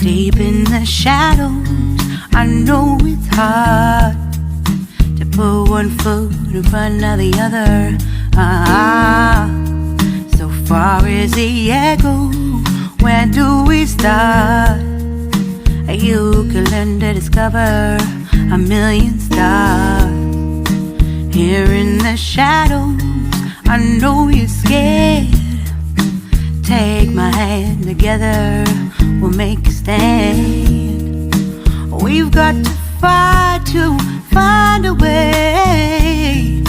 Deep in the shadows, I know it's hard to put one foot in front of the other. So far as the echo, where do we start? You can learn to discover a million stars. Here in the shadows, I know you're scared. Take my hand, together we'll make a stand. We've got to fight to find a way.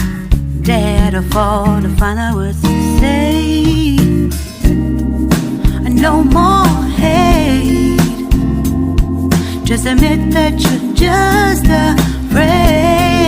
Dare to fall to find out what to say. No more hate. Just admit that you're just afraid.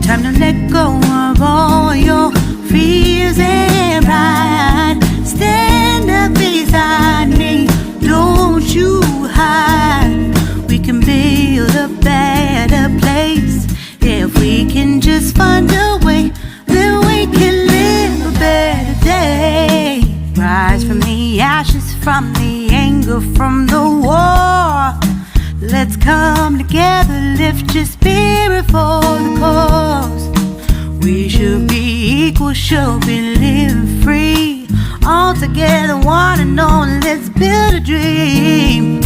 Time to let go of all your fears and pride. Stand up beside me, don't you hide. We can build a better place. If we can just find a way, then we can live a better day. Rise from the ashes, from the anger, from the war. Let's come together, lift your spirit for the cause. We should be equal, should be living free. All together, one and all, let's build a dream.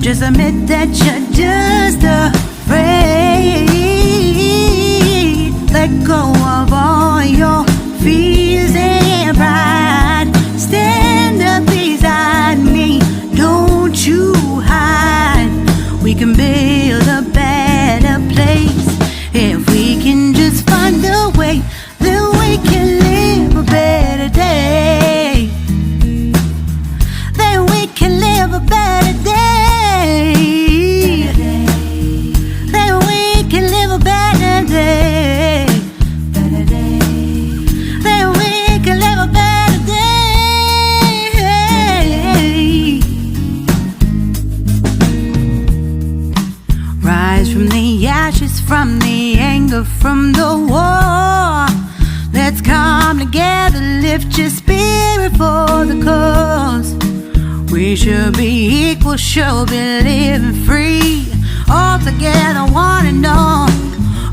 Just admit that you're just afraid. Let go of all your fears and pride. Stand up beside me, don't you hide. We can build a better place. If we can just find a way, then we can live a better day. Then we can live a better day. Then we can live a better day. Then we can live a better day. Rise from the ashes, from the anger, from the war. Let's come together, lift your spirit for the cause. We should be equal, should be living free. All together, one and all.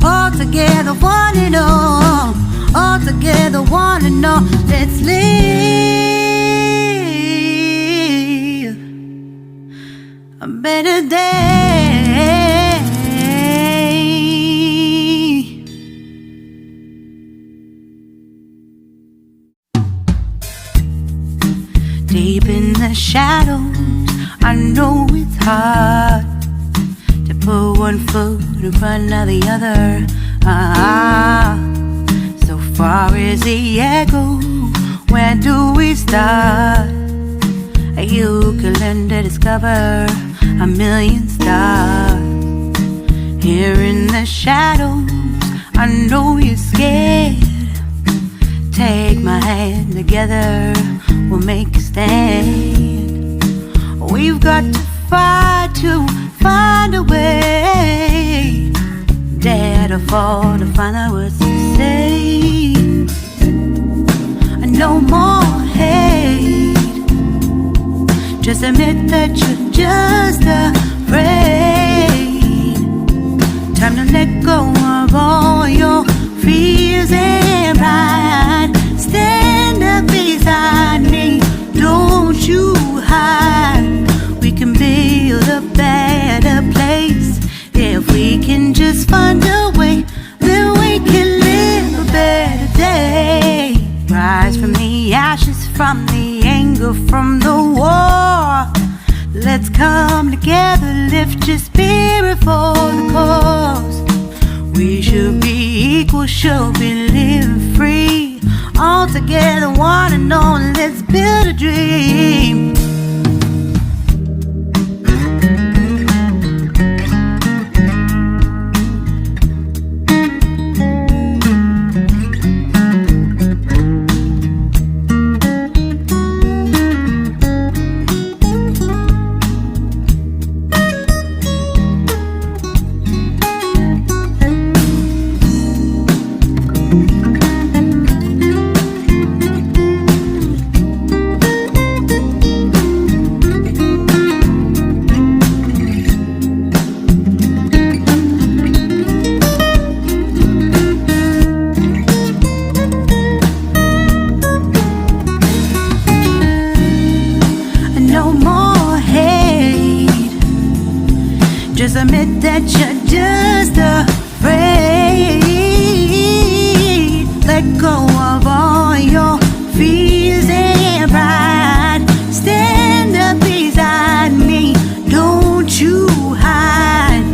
All together, one and all. All together, one and all. Let's live a better day. Deep in the shadows, I know it's hard to put one foot in front of the other. So far as the echo, where do we start? You can learn to discover a million stars. Here in the shadows, I know you're scared. Take my hand, together we'll make a stand. We've got to fight to find a way. Dare to fall to find out what to say. No more hate. Just admit that you're just afraid. Time to let go of all your fears and pride. Stand up beside me, don't you hide. We can build a better place. If we can just find a way, then we can live a better day. Rise from the ashes, from the anger from the war. Let's come together, lift your spirit for the cause. We should be equal, should be living free. All together, one and all, let's build a dream. Just admit that you're just afraid. Let go of all your fears and pride. Stand up beside me, don't you hide.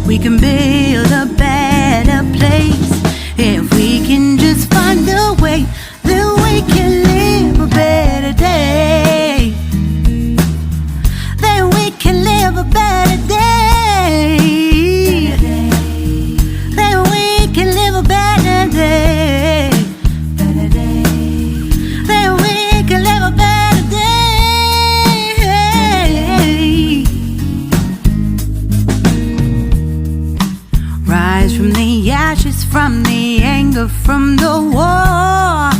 We can build a better place if we can just find a way. Then we can live a better day. Then we can live a better day. Then we can live a better day. Then we can live a better day. Rise from the ashes, from the anger, from the war.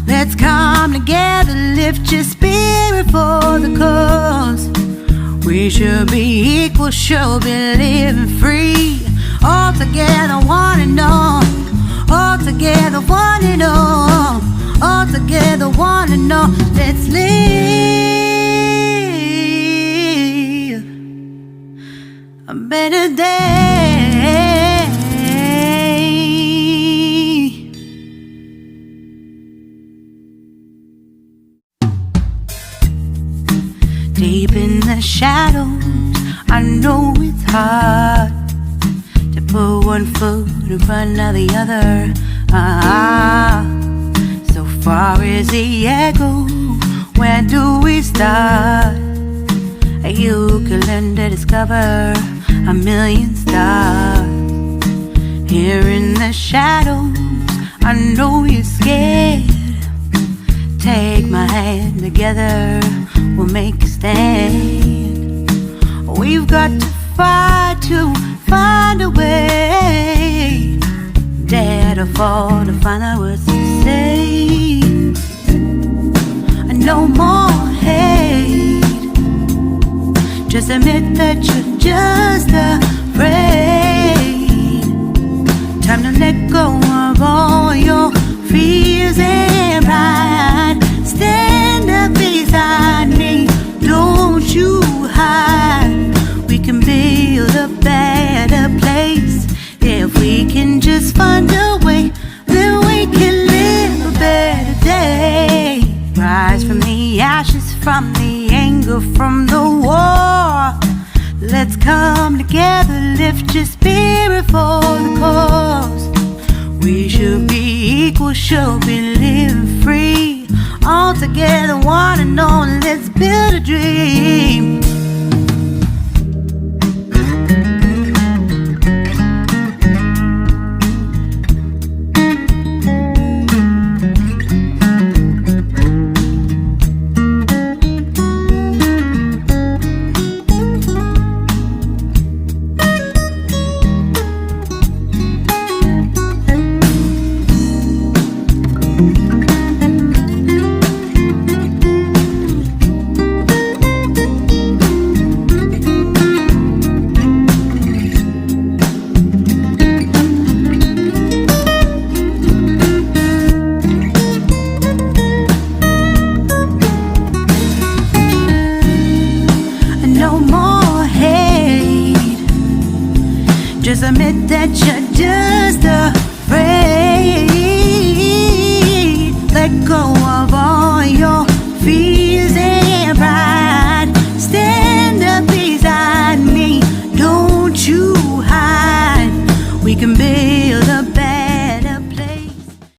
Let's come together, lift your spirit for the cause. We should be equal, should be living free. All together, one and all. All together, one and all. All together, one and all. Let's live a better day. Deep in the shadows, I know it's hard to put one foot in front of the other. So far as the echo, where do we start? You can learn to discover a million stars. Here in the shadows, I know you're scared. Take my hand, together we'll make a stand. We've got to fight to find a way. Dare to fall to find out what to say. No more hate. Just admit that you're just afraid. Time to let go of all your fears and pride. Stand up beside me, don't you hide. We can build a better place if we can just find a way. Then we can live a better day. Rise from the ashes, from the anger, from the war. Let's come together, lift your spirit for the cause. We should be equal, should be living free. All together, one and all, let's build a dream. can be